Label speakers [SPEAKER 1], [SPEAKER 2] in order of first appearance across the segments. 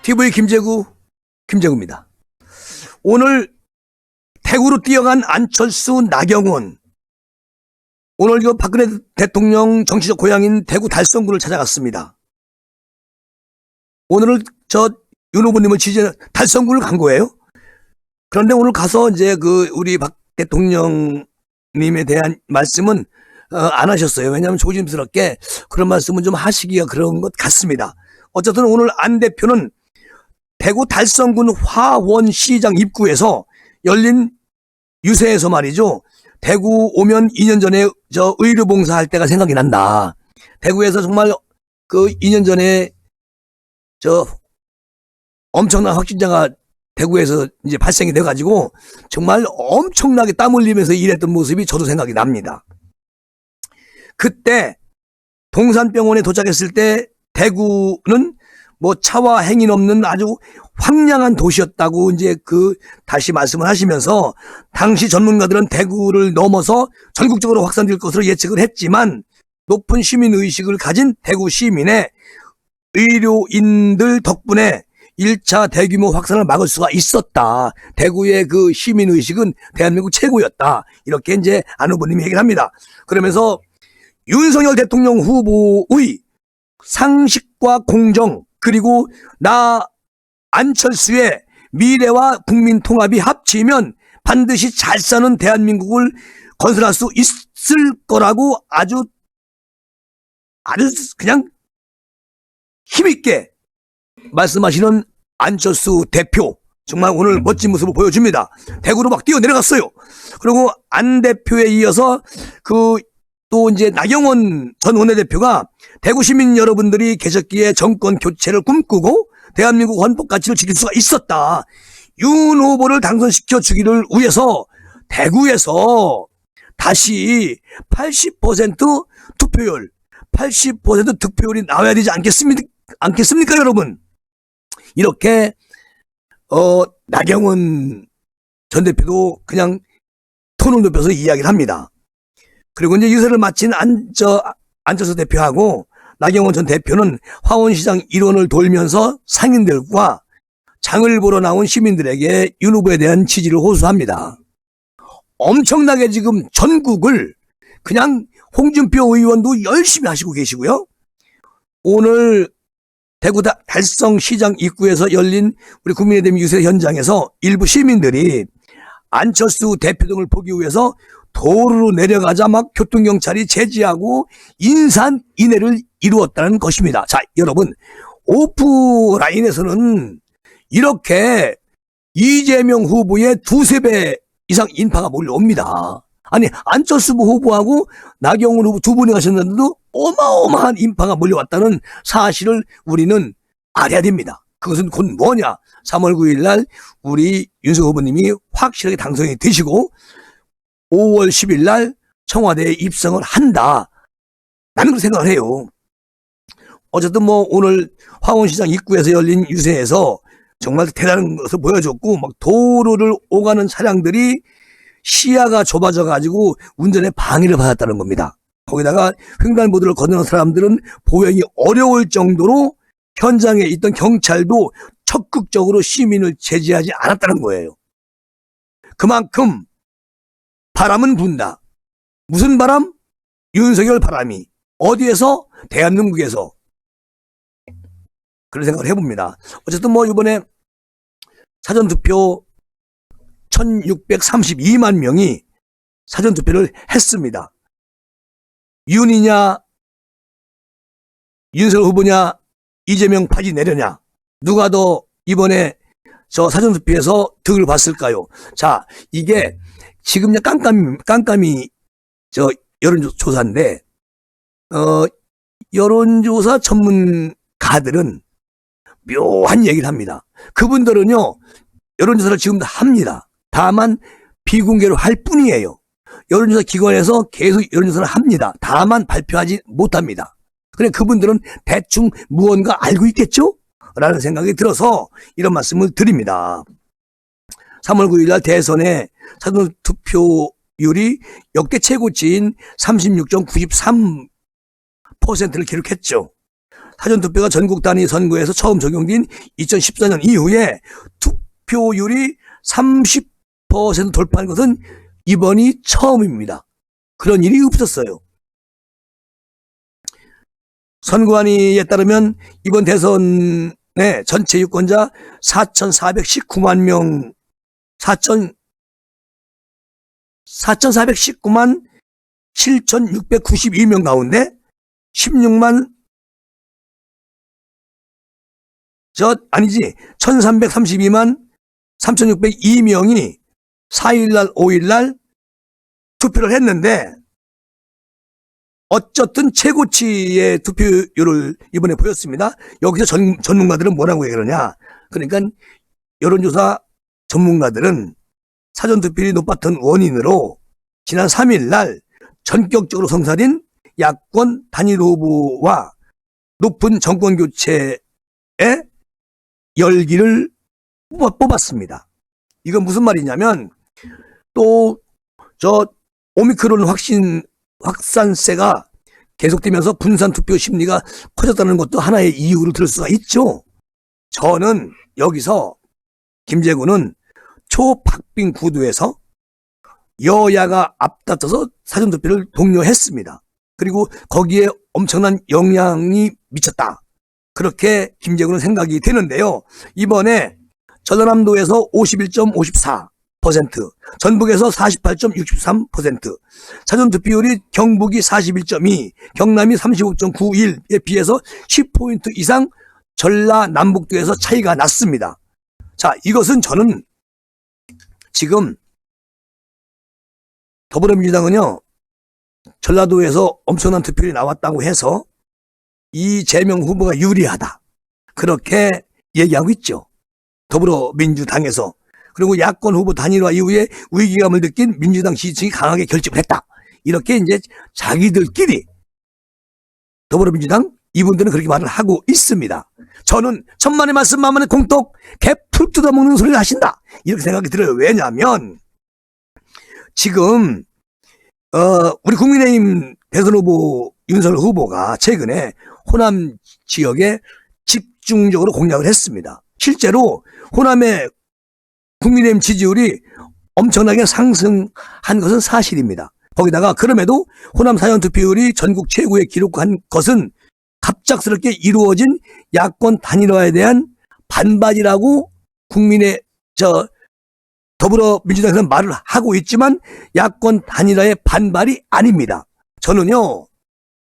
[SPEAKER 1] TV 김재구입니다. 오늘 대구로 뛰어간 안철수, 나경원. 오늘 박근혜 대통령 정치적 고향인 대구 달성구를 찾아갔습니다. 오늘은 윤 후보님을 지지하는 달성구를 간 거예요. 그런데 오늘 가서 이제 우리 박 대통령님에 대한 말씀은 안 하셨어요. 왜냐하면 조심스럽게 그런 말씀은 좀 하시기가 그런 것 같습니다. 어쨌든 오늘 안 대표는 대구 달성군 화원시장 입구에서 열린 유세에서 말이죠. 대구 오면 2년 전에 의료봉사 할 때가 생각이 난다. 대구에서 정말 2년 전에 엄청난 확진자가 대구에서 이제 발생이 돼가지고 정말 엄청나게 땀 흘리면서 일했던 모습이 저도 생각이 납니다. 그때 동산병원에 도착했을 때 대구는 차와 행인 없는 아주 황량한 도시였다고 이제 다시 말씀을 하시면서 당시 전문가들은 대구를 넘어서 전국적으로 확산될 것으로 예측을 했지만 높은 시민의식을 가진 대구 시민의 의료인들 덕분에 1차 대규모 확산을 막을 수가 있었다. 대구의 시민의식은 대한민국 최고였다. 이렇게 이제 안 후보님이 얘기를 합니다. 그러면서 윤석열 대통령 후보의 상식과 공정 그리고 안철수의 미래와 국민 통합이 합치면 반드시 잘 사는 대한민국을 건설할 수 있을 거라고 아주 그냥 힘있게 말씀하시는 안철수 대표. 정말 오늘 멋진 모습을 보여줍니다. 대구로 막 뛰어내려갔어요. 그리고 안 대표에 이어서 또 이제 나경원 전 원내대표가 대구 시민 여러분들이 계셨기에 정권 교체를 꿈꾸고 대한민국 헌법 가치를 지킬 수가 있었다. 윤 후보를 당선시켜 주기를 위해서 대구에서 다시 80% 투표율, 80% 득표율이 나와야 되지 않겠습니까, 여러분? 이렇게 나경원 전 대표도 그냥 톤을 높여서 이야기를 합니다. 그리고 이제 유세를 마친 안철수 대표하고 나경원 전 대표는 화원시장 일원을 돌면서 상인들과 장을 보러 나온 시민들에게 윤 후보에 대한 지지를 호소합니다. 엄청나게 지금 전국을 그냥 홍준표 의원도 열심히 하시고 계시고요. 오늘 대구 달성시장 입구에서 열린 우리 국민의힘 유세 현장에서 일부 시민들이 안철수 대표 등을 보기 위해서 도로로 내려가자 막 교통경찰이 제지하고 인산인해를 이루었다는 것입니다. 자, 여러분, 오프라인에서는 이렇게 이재명 후보의 2~3배 이상 인파가 몰려옵니다. 아니, 안철수 후보하고 나경원 후보 두 분이 가셨는데도 어마어마한 인파가 몰려왔다는 사실을 우리는 알아야 됩니다. 그것은 곧 뭐냐? 3월 9일 날 우리 윤석열 후보님이 확실하게 당선이 되시고 5월 10일 날 청와대에 입성을 한다. 나는 그렇게 생각을 해요. 어쨌든 오늘 화원시장 입구에서 열린 유세에서 정말 대단한 것을 보여줬고 막 도로를 오가는 차량들이 시야가 좁아져 가지고 운전에 방해를 받았다는 겁니다. 거기다가 횡단보도를 건너는 사람들은 보행이 어려울 정도로 현장에 있던 경찰도 적극적으로 시민을 제지하지 않았다는 거예요. 그만큼 바람은 분다. 무슨 바람? 윤석열 바람이. 어디에서? 대한민국에서. 그런 생각을 해봅니다. 어쨌든 이번에 사전투표 1632만 명이 사전투표를 했습니다. 윤이냐, 윤석열 후보냐, 이재명 파지 내려냐. 누가 더 이번에 사전투표에서 득을 봤을까요? 자, 이게 지금 깜깜이 여론조사인데, 여론조사 전문가들은 묘한 얘기를 합니다. 그분들은요, 여론조사를 지금도 합니다. 다만 비공개로 할 뿐이에요. 여론조사 기관에서 계속 여론조사를 합니다. 다만 발표하지 못합니다. 그래, 그분들은 대충 무언가 알고 있겠죠? 라는 생각이 들어서 이런 말씀을 드립니다. 3월 9일 날 대선에 사전투표율이 역대 최고치인 36.93%를 기록했죠. 사전투표가 전국 단위 선거에서 처음 적용된 2014년 이후에 투표율이 30% 돌파한 것은 이번이 처음입니다. 그런 일이 없었어요. 선관위에 따르면 이번 대선의 전체 유권자 4,419만 명, 4,419만 7,692명 가운데 1332만 3,602명이 4일날, 5일날 투표를 했는데, 어쨌든 최고치의 투표율을 이번에 보였습니다. 여기서 전문가들은 뭐라고 얘기하느냐. 그러니까 여론조사 전문가들은 사전투표율이 높았던 원인으로 지난 3일날 전격적으로 성사된 야권 단일 후보와 높은 정권교체의 열기를 뽑았습니다. 이건 무슨 말이냐면, 또 오미크론 확산세가 계속되면서 분산투표 심리가 커졌다는 것도 하나의 이유로 들을 수가 있죠. 저는 여기서 김재구는 초박빙 구도에서 여야가 앞다퉈서 사전투표를 독려했습니다. 그리고 거기에 엄청난 영향이 미쳤다. 그렇게 김재구는 생각이 되는데요. 이번에 전라남도에서 51.54%, 전북에서 48.63%, 사전투표율이 경북이 41.2%, 경남이 35.91%에 비해서 10포인트 이상 전라남북도에서 차이가 났습니다. 자, 이것은 저는 지금 더불어민주당은요, 전라도에서 엄청난 투표율이 나왔다고 해서 이재명 후보가 유리하다, 그렇게 얘기하고 있죠. 더불어민주당에서. 그리고 야권 후보 단일화 이후에 위기감을 느낀 민주당 지지층이 강하게 결집을 했다. 이렇게 이제 자기들끼리, 더불어민주당 이분들은 그렇게 말을 하고 있습니다. 저는 천만의 말씀 만만의 공떡, 개 풀 뜯어먹는 소리를 하신다, 이렇게 생각이 들어요. 왜냐하면 지금 우리 국민의힘 대선 후보 윤석열 후보가 최근에 호남 지역에 집중적으로 공략을 했습니다. 실제로 호남의 국민의힘 지지율이 엄청나게 상승한 것은 사실입니다. 거기다가 그럼에도 호남 사전투표율이 전국 최고에 기록한 것은 갑작스럽게 이루어진 야권 단일화에 대한 반발이라고 더불어민주당에서는 말을 하고 있지만 야권 단일화의 반발이 아닙니다. 저는요,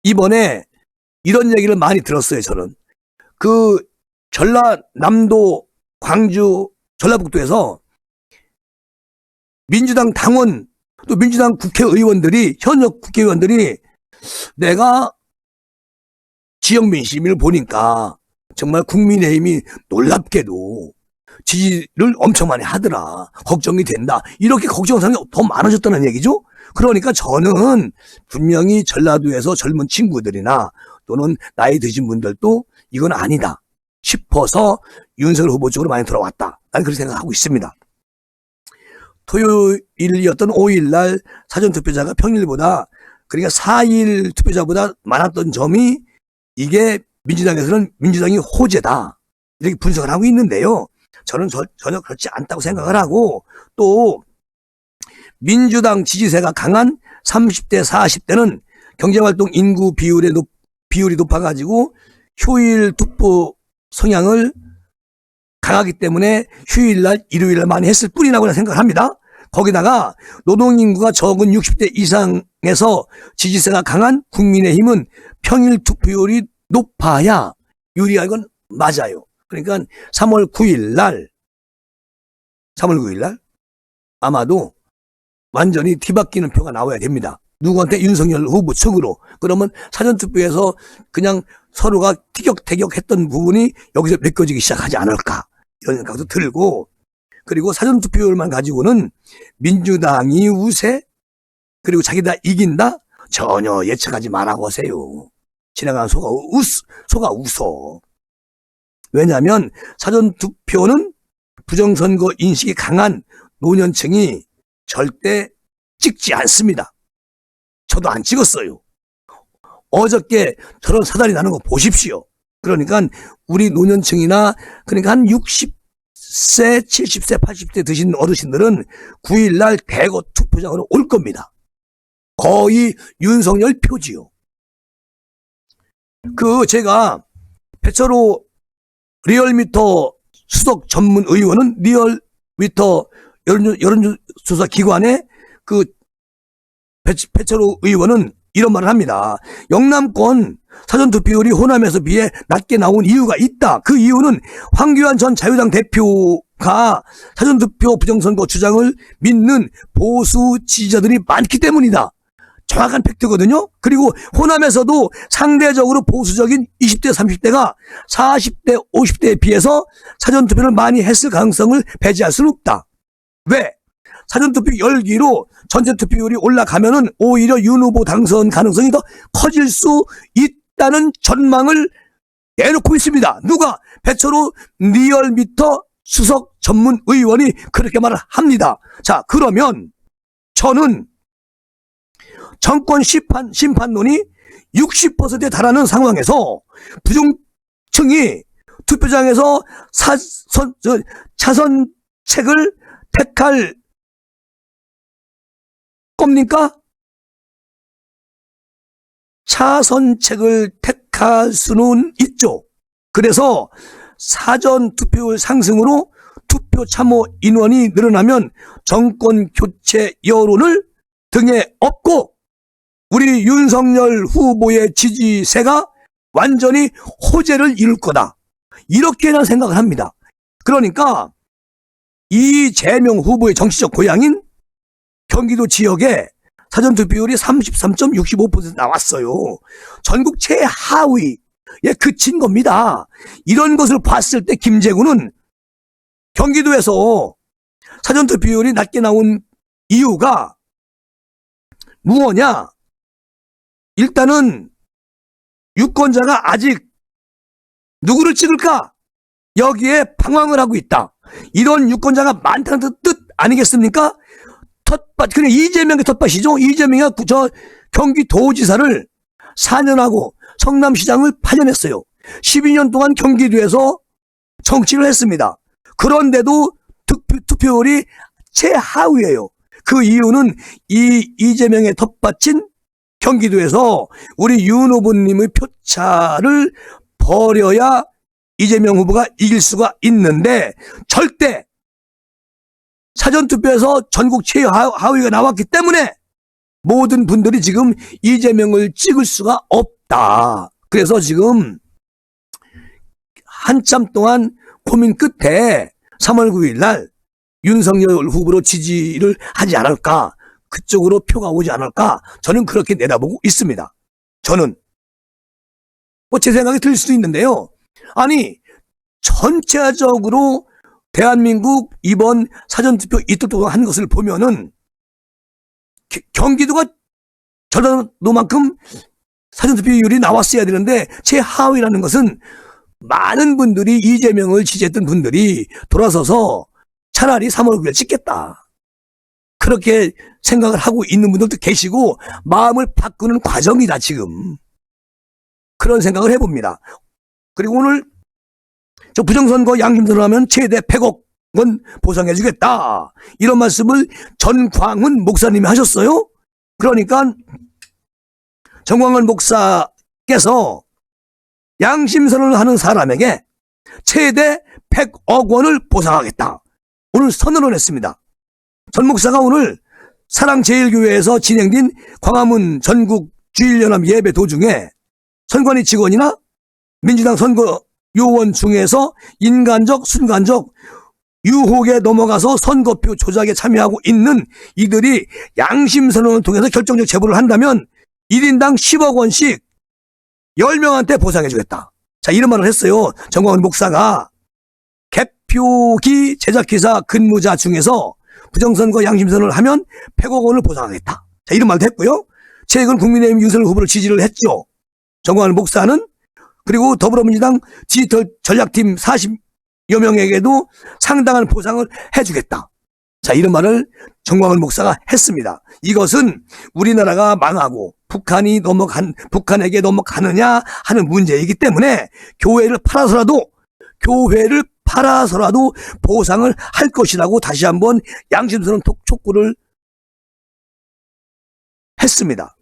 [SPEAKER 1] 이번에 이런 얘기를 많이 들었어요. 저는 전라남도, 광주, 전라북도에서 민주당 당원, 또 민주당 국회의원들이, 현역 국회의원들이 내가 지역 민심을 보니까 정말 국민의힘이 놀랍게도 지지를 엄청 많이 하더라, 걱정이 된다, 이렇게 걱정하는 사람이 더 많아졌다는 얘기죠. 그러니까 저는 분명히 전라도에서 젊은 친구들이나 또는 나이 드신 분들도 이건 아니다 싶어서 윤석열 후보 쪽으로 많이 돌아왔다, 나는 그렇게 생각하고 있습니다. 토요일이었던 5일날 사전투표자가 평일보다, 그러니까 4일 투표자보다 많았던 점이, 이게 민주당에서는 민주당이 호재다, 이렇게 분석을 하고 있는데요. 저는 전혀 그렇지 않다고 생각을 하고, 또 민주당 지지세가 강한 30대, 40대는 경제활동 인구 비율이 높아가지고 휴일 투표 성향을 강하기 때문에 휴일날, 일요일날 많이 했을 뿐이라고 생각을 합니다. 거기다가 노동인구가 적은 60대 이상에서 지지세가 강한 국민의힘은 평일 투표율이 높아야 유리한 건 맞아요. 그러니까 3월 9일날 아마도 완전히 뒤바뀌는 표가 나와야 됩니다. 누구한테? 윤석열 후보 측으로. 그러면 사전투표에서 그냥 서로가 티격태격했던 부분이 여기서 메꿔지기 시작하지 않을까, 이런 생각도 들고, 그리고 사전투표율만 가지고는 민주당이 우세, 그리고 자기다 이긴다, 전혀 예측하지 말라고 하세요. 지나가는 소가 웃어. 왜냐하면 사전투표는 부정선거 인식이 강한 노년층이 절대 찍지 않습니다. 저도 안 찍었어요. 어저께 저런 사달이 나는 거 보십시오. 그러니까 우리 노년층이나 그러니까 한 60세, 70세, 80세 드신 어르신들은 9일날 대거 투표장으로 올 겁니다. 거의 윤석열 표지요. 제가 배철호 리얼미터 수석 전문 의원은 리얼미터 여론조사 기관의 배철호 의원은 이런 말을 합니다. 영남권 사전투표율이 호남에서 비해 낮게 나온 이유가 있다. 그 이유는 황교안 전 자유당 대표가 사전투표 부정선거 주장을 믿는 보수 지지자들이 많기 때문이다. 정확한 팩트거든요. 그리고 호남에서도 상대적으로 보수적인 20대, 30대가 40대, 50대에 비해서 사전투표를 많이 했을 가능성을 배제할 수는 없다. 왜? 사전투표 열기로 전체투표율이 올라가면은 오히려 윤 후보 당선 가능성이 더 커질 수 있다는 전망을 내놓고 있습니다. 누가? 배철호 리얼미터 수석 전문 의원이 그렇게 말을 합니다. 자, 그러면 저는 정권 심판론이 60%에 달하는 상황에서 부정층이 투표장에서 차선책을 택할 겁니까? 차선책을 택할 수는 있죠. 그래서 사전투표율 상승으로 투표 참여 인원이 늘어나면 정권 교체 여론을 등에 업고 우리 윤석열 후보의 지지세가 완전히 호재를 이룰 거다. 이렇게나 생각을 합니다. 그러니까 이재명 후보의 정치적 고향인 경기도 지역에 사전투표율이 33.65% 나왔어요. 전국 최하위에 그친 겁니다. 이런 것을 봤을 때 김재구는 경기도에서 사전투표율이 낮게 나온 이유가 무엇냐? 일단은 유권자가 아직 누구를 찍을까? 여기에 방황을 하고 있다. 이런 유권자가 많다는 뜻 아니겠습니까? 텃밭, 그냥 이재명의 텃밭이죠. 이재명이 경기도지사를 4년하고 성남시장을 8년 했어요. 12년 동안 경기도에서 정치를 했습니다. 그런데도 투표율이 최하위예요. 그 이유는 이재명의 텃밭인 경기도에서 우리 윤 후보님의 표차를 버려야 이재명 후보가 이길 수가 있는데 절대 사전투표에서 전국 최하위가 나왔기 때문에 모든 분들이 지금 이재명을 찍을 수가 없다. 그래서 지금 한참 동안 고민 끝에 3월 9일 날 윤석열 후보로 지지를 하지 않을까, 그쪽으로 표가 오지 않을까, 저는 그렇게 내다보고 있습니다. 저는 제 생각이 들 수도 있는데요. 아니 전체적으로 대한민국 이번 사전투표 이틀 동안 한 것을 보면은 경기도가 전라도만큼 사전투표율이 나왔어야 되는데 최하위라는 것은 많은 분들이 이재명을 지지했던 분들이 돌아서서 차라리 3월 9일 찍겠다, 그렇게 생각을 하고 있는 분들도 계시고 마음을 바꾸는 과정이다 지금. 그런 생각을 해봅니다. 그리고 오늘 저 부정선거 양심대로 하면 최대 100억 원 보상해주겠다, 이런 말씀을 전광훈 목사님이 하셨어요. 그러니까 전광훈 목사께서 양심선언을 하는 사람에게 최대 100억 원을 보상하겠다, 오늘 선언을 했습니다. 전 목사가 오늘 사랑제일교회에서 진행된 광화문 전국 주일연합 예배 도중에 선관위 직원이나 민주당 선거 요원 중에서 인간적, 순간적 유혹에 넘어가서 선거표 조작에 참여하고 있는 이들이 양심선언을 통해서 결정적 제보를 한다면 1인당 10억 원씩 10명한테 보상해주겠다. 자, 이런 말을 했어요. 정광훈 목사가. 개표기 제작기사 근무자 중에서 부정선거 양심선언을 하면 100억 원을 보상하겠다. 자, 이런 말도 했고요. 최근 국민의힘 윤석열 후보를 지지를 했죠. 정광훈 목사는. 그리고 더불어민주당 디지털 전략팀 40여 명에게도 상당한 보상을 해주겠다. 자, 이런 말을 정광훈 목사가 했습니다. 이것은 우리나라가 망하고 북한에게 넘어가느냐 하는 문제이기 때문에 교회를 팔아서라도 보상을 할 것이라고 다시 한번 양심스러운 촉구를 했습니다.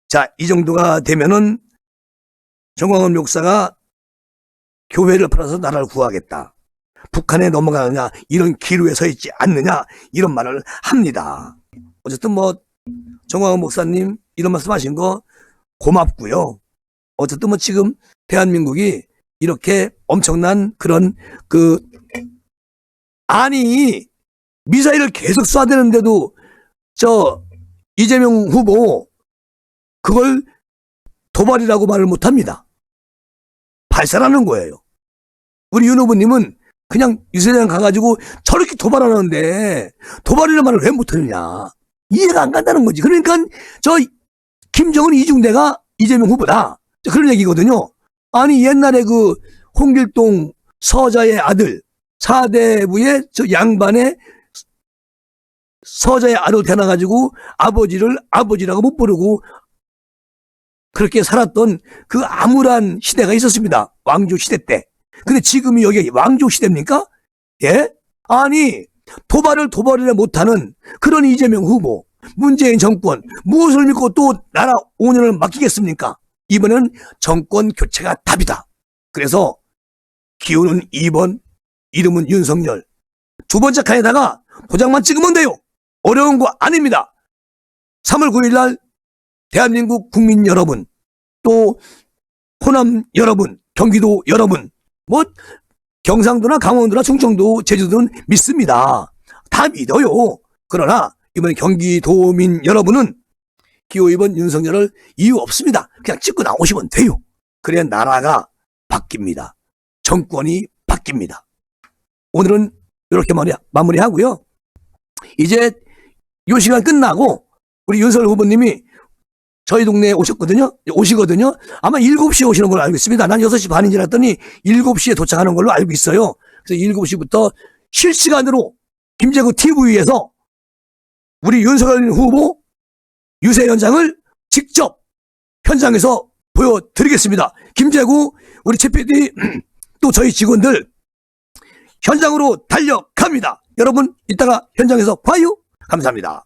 [SPEAKER 1] 자, 이 정도가 되면은 정광훈 목사가 교회를 팔아서 나라를 구하겠다, 북한에 넘어가느냐, 이런 기류에 서 있지 않느냐, 이런 말을 합니다. 어쨌든 정광훈 목사님 이런 말씀 하신 거 고맙고요. 어쨌든 지금 대한민국이 이렇게 엄청난 그런 아니 미사일을 계속 쏴대는데도 이재명 후보 그걸 도발이라고 말을 못합니다. 발사라는 거예요. 우리 윤 후보님은 그냥 유세장 가가지고 저렇게 도발하는데 도발이라는 말을 왜 못하느냐, 이해가 안 간다는 거지. 그러니까 김정은 이중대가 이재명 후보다, 그런 얘기거든요. 아니 옛날에 홍길동 서자의 아들, 사대부의 양반의 서자의 아들 태어나가지고 아버지를 아버지라고 못 부르고 그렇게 살았던 그 암울한 시대가 있었습니다. 왕조 시대 때. 근데 지금이 여기 왕조 시대입니까? 예? 아니 도발이나 못하는 그런 이재명 후보, 문재인 정권 무엇을 믿고 또 나라 5년을 맡기겠습니까? 이번엔 정권 교체가 답이다. 그래서 기호는 2번, 이름은 윤석열. 두 번째 칸에다가 도장만 찍으면 돼요. 어려운 거 아닙니다. 3월 9일 날 대한민국 국민 여러분, 또 호남 여러분, 경기도 여러분, 경상도나 강원도나 충청도, 제주도는 믿습니다. 다 믿어요. 그러나 이번에 경기도민 여러분은 기호 2번 윤석열을 이유 없습니다. 그냥 찍고 나오시면 돼요. 그래야 나라가 바뀝니다. 정권이 바뀝니다. 오늘은 이렇게 마무리하고요. 이제 이 시간 끝나고 우리 윤석열 후보님이 저희 동네에 오시거든요. 아마 7시에 오시는 걸로 알고 있습니다. 난 6시 반인 줄 알았더니 7시에 도착하는 걸로 알고 있어요. 그래서 7시부터 실시간으로 김재구 TV에서 우리 윤석열 후보 유세 현장을 직접 현장에서 보여드리겠습니다. 김재구, 우리 최 PD, 또 저희 직원들 현장으로 달려갑니다. 여러분 이따가 현장에서 봐요. 감사합니다.